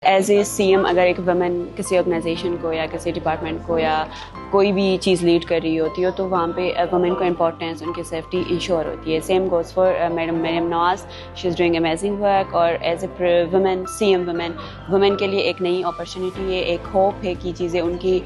As a C M اگر ایک women کسی آرگنائزیشن کو یا کسی ڈپارٹمنٹ کو یا کوئی بھی چیز لیڈ کر رہی ہوتی ہو تو وہاں پہ ویمن کو امپورٹینس، ان کی سیفٹی انشور ہوتی ہے. Same goes for madam Maryam Nawaz, she is doing amazing work. اور as a woman C M women کے لیے ایک نئی اپرچونیٹی ہے، ایک ہوپ ہے کہ چیزیں ان کی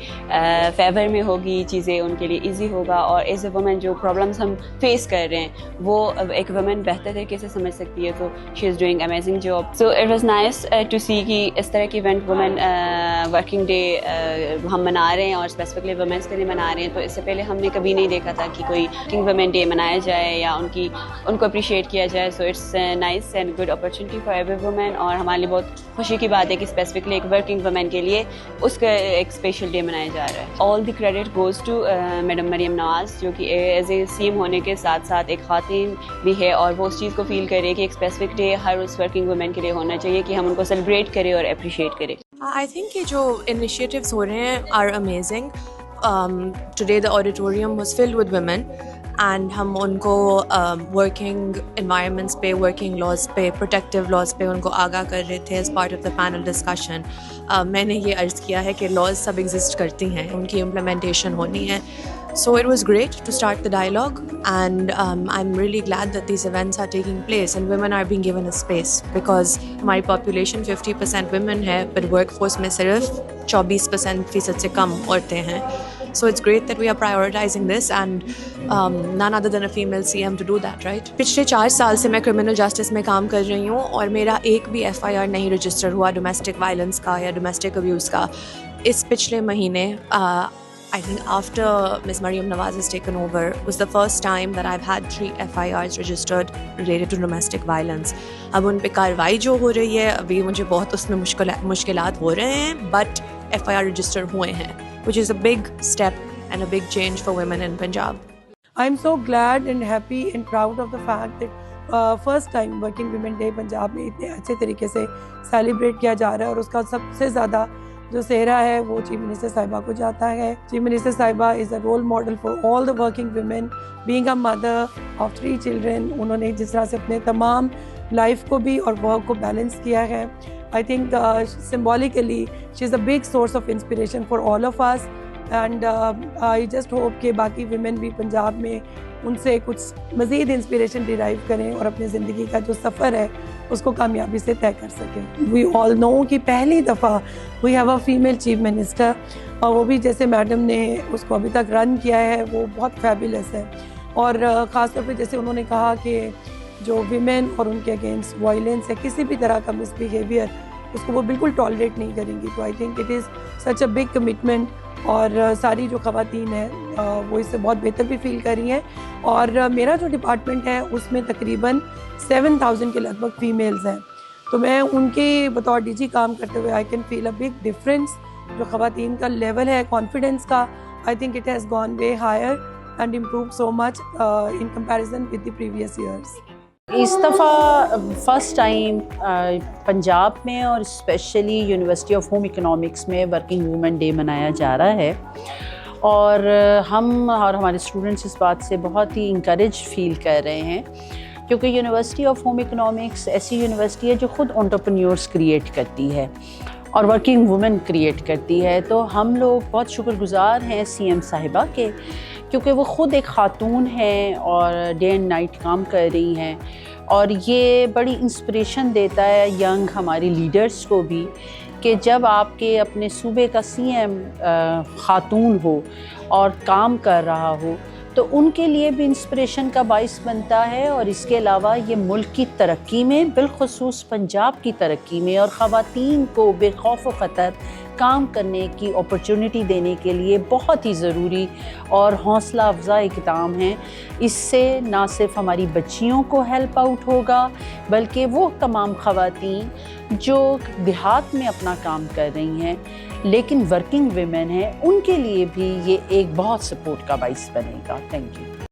فیور میں ہوگی، چیزیں ان کے لیے ایزی ہوگا. اور ایز اے ویمن جو پرابلمس ہم فیس کر رہے ہیں وہ ایک ویمن بہتر طریقے سے سمجھ سکتی ہے. تو she is doing amazing job. So it was nice to see کہ اس طرح کی ایونٹ وومن ورکنگ ڈے ہم منا رہے ہیں اور اسپیسیفکلی ویمنس کے لیے منا رہے ہیں. تو اس سے پہلے ہم نے کبھی نہیں دیکھا تھا کہ کوئی ورکنگ ویمن ڈے منایا جائے یا ان کو اپریشیٹ کیا جائے. So it's nice and good opportunity for every woman. اور ہمارے لیے بہت خوشی کی بات ہے کہ اسپیسیفکلی ایک ورکنگ وومن کے لیے اس کا ایک اسپیشل ڈے منایا جا رہا ہے. آل the credit goes to madam Maryam نواز، جو کہ ایز اے سی ایم ہونے کے ساتھ ساتھ ایک خاتون بھی ہے اور وہ اس چیز کو فیل کرے کہ ایک اسپیسیفک ڈے ہر اس ورکنگ وومن کے لیے ہونا چاہیے کہ ہم ان کو سیلیبریٹ کریں اور اپریشیٹ کریں. I think یہ جو initiatives ہو رہے ہیں are amazing. Today the auditorium was filled with women and ہم ان کو working environments پہ، working laws پہ، protective laws پہ ان کو آگاہ کر رہے تھے as part of the panel discussion. میں نے یہ عرض کیا ہے کہ laws سب exist کرتی ہیں، ان کی implementation ہونی ہے. So it was great to start the dialogue and I'm really glad that these events are taking place and women are being given a space because ہماری population 50% women ہے but workforce میں صرف 24% سے کم عورتیں ہیں. So it's great that we are prioritizing this and none other than a female CM to do that, right? پچھلے 4 سال سے میں کرمنل جسٹس میں کام کر رہی ہوں اور میرا ایک بھی FIR نہیں رجسٹر ہوا ڈومیسٹک وائلنس کا یا ڈومیسٹک ابیوز کا. اس پچھلے مہینے I think after Ms. Mariam Nawaz has taken over, it was the first time that I've had 3 FIRs registered related to domestic violence. اب ان پہ کارروائی جو ہو رہی ہے ابھی مجھے بہت اس میں مشکلات ہو رہے ہیں but FIR register ہوئے ہیں, which is a big step and a big change for women in Punjab. I'm so glad and happy and proud of the fact that first time Working Women Day Punjab میں اتنے اچھے طریقے سے celebrate کیا جا رہا ہے اور اس کا سب سے زیادہ جو سہرا ہے وہ چیف منسٹر صاحبہ کو جاتا ہے. چیف منسٹر صاحبہ is a role model for all the working women. Being a mother of 3 children, انہوں نے جس طرح سے اپنے تمام لائف کو بھی اور ورک کو بیلنس کیا ہے. I think symbolically she is a big source of inspiration for all of us and I just hope کہ باقی ویمن بھی پنجاب میں ان سے کچھ مزید انسپریشن ڈیرائیو کریں اور اپنے زندگی کا جو سفر ہے اس کو کامیابی سے طے کر سکیں. وی آل نو کہ پہلی دفعہ we have a female chief minister اور وہ بھی جیسے میڈم نے اس کو ابھی تک رن کیا ہے وہ بہت فیبولس ہے. اور خاص طور پہ جیسے انہوں نے کہا کہ جو ویمن اور ان کے اگینسٹ وائلنس ہے کسی بھی طرح کا مس بیہیویئر اس کو وہ بالکل ٹالریٹ نہیں کریں گی. تو آئی think it is such a big commitment اور ساری جو خواتین ہیں وہ اس سے بہت بہتر بھی فیل کر رہی ہیں. اور میرا جو ڈپارٹمنٹ ہے اس میں تقریباً 7000 کے لگ بھگ فیمیلز ہیں. تو میں ان کے بطور DG کام کرتے ہوئے I can feel a big difference. جو خواتین کا لیول ہے کانفیڈنس کا I think it has gone way higher and improve so much in comparison with the previous years. اس دفعہ فرسٹ ٹائم پنجاب میں اور specially university of home economics میں ورکنگ وومن ڈے منایا جا رہا ہے اور ہم اور ہمارے اسٹوڈنٹس اس بات سے بہت ہی انکریج فیل کر رہے ہیں کیونکہ یونیورسٹی آف ہوم اکنامکس ایسی یونیورسٹی ہے جو خود انٹرپرینیورس کریٹ کرتی ہے اور ورکنگ وومن کریٹ کرتی ہے. تو ہم لوگ بہت شکر گزار ہیں CM صاحبہ کے کیونکہ وہ خود ایک خاتون ہیں اور ڈے اینڈ نائٹ کام کر رہی ہیں اور یہ بڑی انسپریشن دیتا ہے ینگ ہماری لیڈرز کو بھی کہ جب آپ کے اپنے صوبے کا CM خاتون ہو اور کام کر رہا ہو تو ان کے لیے بھی انسپریشن کا باعث بنتا ہے. اور اس کے علاوہ یہ ملک کی ترقی میں بالخصوص پنجاب کی ترقی میں اور خواتین کو بے خوف و خطر کام کرنے کی اپرچونٹی دینے کے لیے بہت ہی ضروری اور حوصلہ افزا اقدام ہیں. اس سے نہ صرف ہماری بچیوں کو ہیلپ آؤٹ ہوگا بلکہ وہ تمام خواتین جو دیہات میں اپنا کام کر رہی ہیں لیکن ورکنگ ویمن ہیں ان کے لیے بھی یہ ایک بہت سپورٹ کا باعث بنے گا. Thank you.